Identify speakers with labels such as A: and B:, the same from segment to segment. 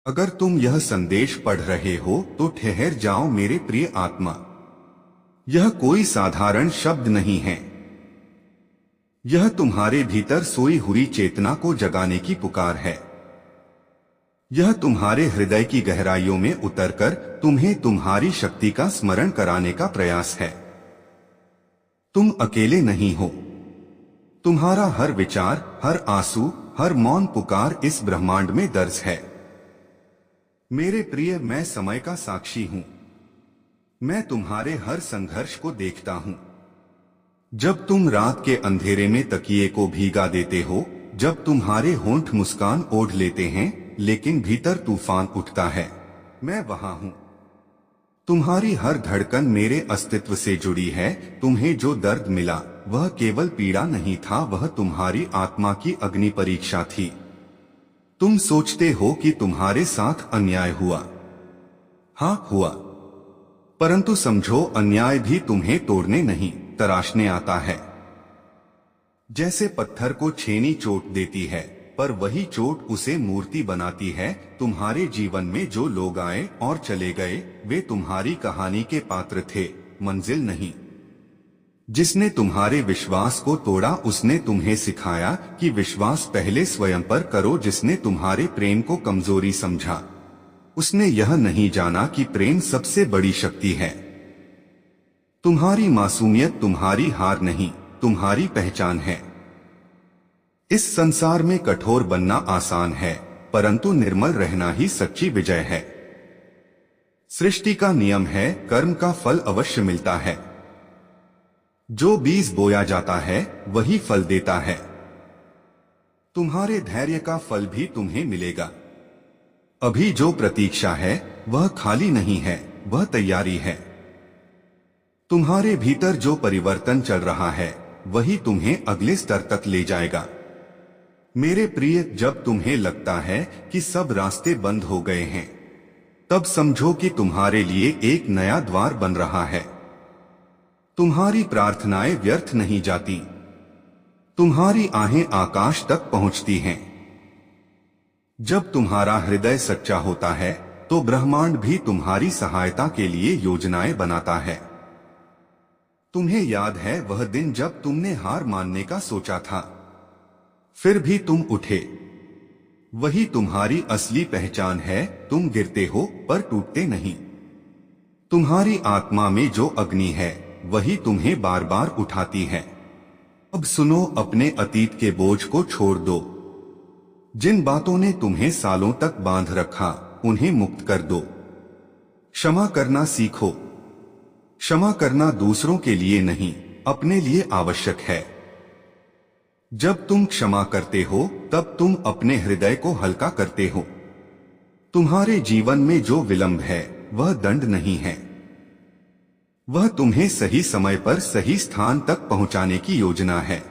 A: अगर तुम यह संदेश पढ़ रहे हो तो ठहर जाओ मेरे प्रिय आत्मा। यह कोई साधारण शब्द नहीं है। यह तुम्हारे भीतर सोई हुई चेतना को जगाने की पुकार है। यह तुम्हारे हृदय की गहराइयों में उतरकर तुम्हें तुम्हारी शक्ति का स्मरण कराने का प्रयास है। तुम अकेले नहीं हो। तुम्हारा हर विचार, हर आंसू, हर मौन पुकार इस ब्रह्मांड में दर्ज है। मेरे प्रिय, मैं समय का साक्षी हूं। मैं तुम्हारे हर संघर्ष को देखता हूं। जब तुम रात के अंधेरे में तकिए को भीगा देते हो, जब तुम्हारे होंठ मुस्कान ओढ़ लेते हैं लेकिन भीतर तूफान उठता है, मैं वहां हूं। तुम्हारी हर धड़कन मेरे अस्तित्व से जुड़ी है। तुम्हें जो दर्द मिला वह केवल पीड़ा नहीं था, वह तुम्हारी आत्मा की अग्नि परीक्षा थी। तुम सोचते हो कि तुम्हारे साथ अन्याय हुआ। हाँ, हुआ। परंतु समझो, अन्याय भी तुम्हें तोड़ने नहीं, तराशने आता है। जैसे पत्थर को छेनी चोट देती है, पर वही चोट उसे मूर्ति बनाती है। तुम्हारे जीवन में जो लोग आए और चले गए, वे तुम्हारी कहानी के पात्र थे, मंजिल नहीं। जिसने तुम्हारे विश्वास को तोड़ा, उसने तुम्हें सिखाया कि विश्वास पहले स्वयं पर करो। जिसने तुम्हारे प्रेम को कमजोरी समझा, उसने यह नहीं जाना कि प्रेम सबसे बड़ी शक्ति है। तुम्हारी मासूमियत तुम्हारी हार नहीं, तुम्हारी पहचान है। इस संसार में कठोर बनना आसान है, परंतु निर्मल रहना ही सच्ची विजय है। सृष्टि का नियम है, कर्म का फल अवश्य मिलता है। जो बीज बोया जाता है वही फल देता है। तुम्हारे धैर्य का फल भी तुम्हें मिलेगा। अभी जो प्रतीक्षा है वह खाली नहीं है, वह तैयारी है। तुम्हारे भीतर जो परिवर्तन चल रहा है वही तुम्हें अगले स्तर तक ले जाएगा। मेरे प्रिय, जब तुम्हें लगता है कि सब रास्ते बंद हो गए हैं, तब समझो कि तुम्हारे लिए एक नया द्वार बन रहा है। तुम्हारी प्रार्थनाएं व्यर्थ नहीं जाती। तुम्हारी आहें आकाश तक पहुंचती हैं। जब तुम्हारा हृदय सच्चा होता है तो ब्रह्मांड भी तुम्हारी सहायता के लिए योजनाएं बनाता है। तुम्हें याद है वह दिन जब तुमने हार मानने का सोचा था, फिर भी तुम उठे। वही तुम्हारी असली पहचान है। तुम गिरते हो पर टूटते नहीं। तुम्हारी आत्मा में जो अग्नि है वही तुम्हें बार बार उठाती है। अब सुनो, अपने अतीत के बोझ को छोड़ दो। जिन बातों ने तुम्हें सालों तक बांध रखा, उन्हें मुक्त कर दो। क्षमा करना सीखो। क्षमा करना दूसरों के लिए नहीं, अपने लिए आवश्यक है। जब तुम क्षमा करते हो तब तुम अपने हृदय को हल्का करते हो। तुम्हारे जीवन में जो विलंब है वह दंड नहीं है, वह तुम्हें सही समय पर सही स्थान तक पहुंचाने की योजना है।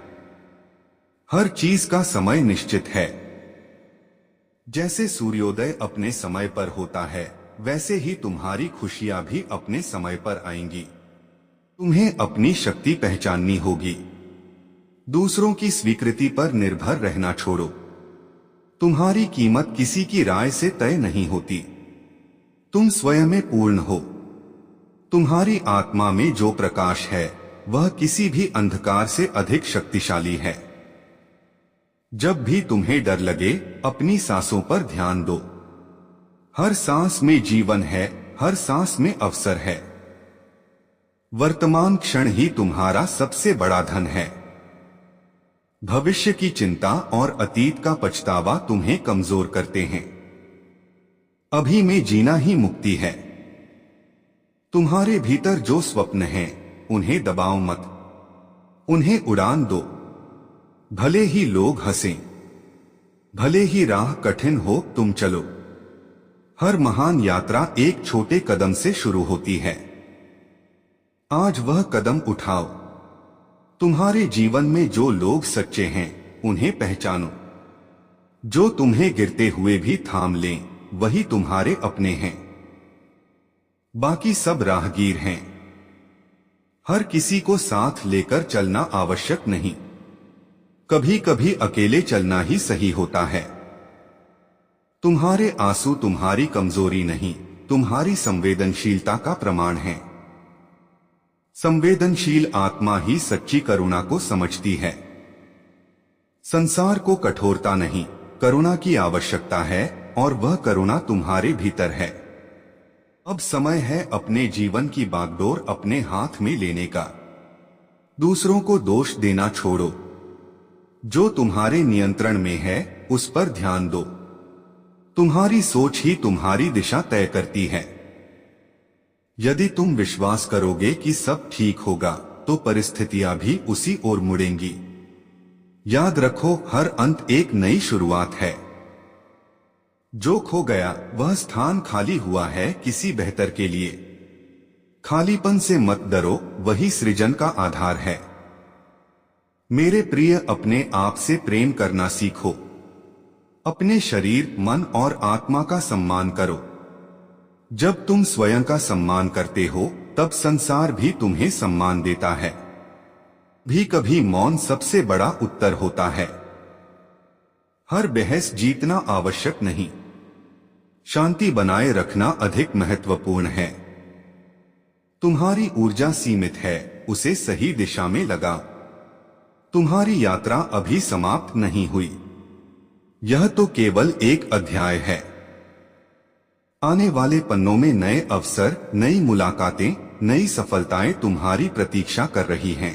A: हर चीज का समय निश्चित है। जैसे सूर्योदय अपने समय पर होता है, वैसे ही तुम्हारी खुशियां भी अपने समय पर आएंगी। तुम्हें अपनी शक्ति पहचाननी होगी। दूसरों की स्वीकृति पर निर्भर रहना छोड़ो। तुम्हारी कीमत किसी की राय से तय नहीं होती। तुम स्वयं में पूर्ण हो। तुम्हारी आत्मा में जो प्रकाश है वह किसी भी अंधकार से अधिक शक्तिशाली है। जब भी तुम्हें डर लगे, अपनी सांसों पर ध्यान दो। हर सांस में जीवन है, हर सांस में अवसर है। वर्तमान क्षण ही तुम्हारा सबसे बड़ा धन है। भविष्य की चिंता और अतीत का पछतावा तुम्हें कमजोर करते हैं। अभी में जीना ही मुक्ति है। तुम्हारे भीतर जो स्वप्न हैं, उन्हें दबाओ मत, उन्हें उड़ान दो। भले ही लोग हंसें, भले ही राह कठिन हो, तुम चलो। हर महान यात्रा एक छोटे कदम से शुरू होती है। आज वह कदम उठाओ। तुम्हारे जीवन में जो लोग सच्चे हैं, उन्हें पहचानो। जो तुम्हें गिरते हुए भी थाम लें, वही तुम्हारे अपने हैं। बाकी सब राहगीर हैं। हर किसी को साथ लेकर चलना आवश्यक नहीं। कभी कभी अकेले चलना ही सही होता है। तुम्हारे आंसू तुम्हारी कमजोरी नहीं, तुम्हारी संवेदनशीलता का प्रमाण है। संवेदनशील आत्मा ही सच्ची करुणा को समझती है। संसार को कठोरता नहीं, करुणा की आवश्यकता है और वह करुणा तुम्हारे भीतर है। अब समय है अपने जीवन की बागडोर अपने हाथ में लेने का। दूसरों को दोष देना छोड़ो। जो तुम्हारे नियंत्रण में है उस पर ध्यान दो। तुम्हारी सोच ही तुम्हारी दिशा तय करती है। यदि तुम विश्वास करोगे कि सब ठीक होगा तो परिस्थितियां भी उसी ओर मुड़ेंगी। याद रखो, हर अंत एक नई शुरुआत है। जो खो गया वह स्थान खाली हुआ है किसी बेहतर के लिए। खालीपन से मत डरो, वही सृजन का आधार है। मेरे प्रिय, अपने आप से प्रेम करना सीखो। अपने शरीर, मन और आत्मा का सम्मान करो। जब तुम स्वयं का सम्मान करते हो तब संसार भी तुम्हें सम्मान देता है। भी कभी मौन सबसे बड़ा उत्तर होता है। हर बहस जीतना आवश्यक नहीं, शांति बनाए रखना अधिक महत्वपूर्ण है। तुम्हारी ऊर्जा सीमित है, उसे सही दिशा में लगाओ। तुम्हारी यात्रा अभी समाप्त नहीं हुई, यह तो केवल एक अध्याय है। आने वाले पन्नों में नए अवसर, नई मुलाकातें, नई सफलताएं तुम्हारी प्रतीक्षा कर रही हैं।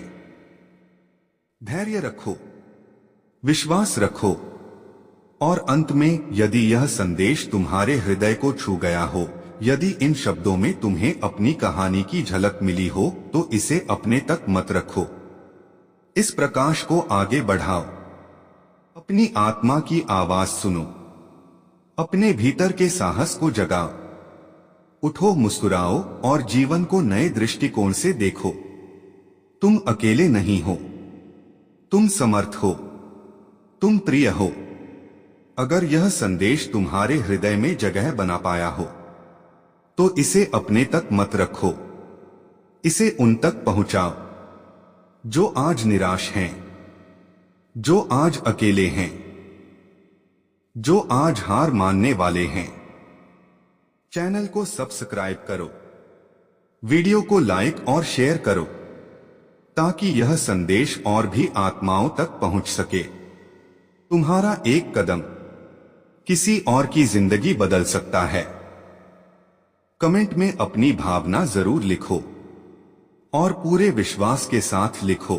A: धैर्य रखो, विश्वास रखो और अंत में, यदि यह संदेश तुम्हारे हृदय को छू गया हो, यदि इन शब्दों में तुम्हें अपनी कहानी की झलक मिली हो, तो इसे अपने तक मत रखो। इस प्रकाश को आगे बढ़ाओ। अपनी आत्मा की आवाज सुनो। अपने भीतर के साहस को जगाओ। उठो, मुस्कुराओ और जीवन को नए दृष्टिकोण से देखो। तुम अकेले नहीं हो, तुम समर्थ हो, तुम प्रिय हो। अगर यह संदेश तुम्हारे हृदय में जगह बना पाया हो तो इसे अपने तक मत रखो, इसे उन तक पहुंचाओ जो आज निराश हैं, जो आज अकेले हैं, जो आज हार मानने वाले हैं। चैनल को सब्सक्राइब करो, वीडियो को लाइक और शेयर करो ताकि यह संदेश और भी आत्माओं तक पहुंच सके। तुम्हारा एक कदम किसी और की जिंदगी बदल सकता है। कमेंट में अपनी भावना जरूर लिखो और पूरे विश्वास के साथ लिखो,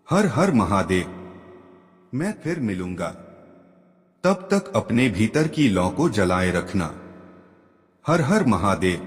A: हर हर महादेव। मैं फिर मिलूंगा, तब तक अपने भीतर की लौ को जलाए रखना। हर हर महादेव।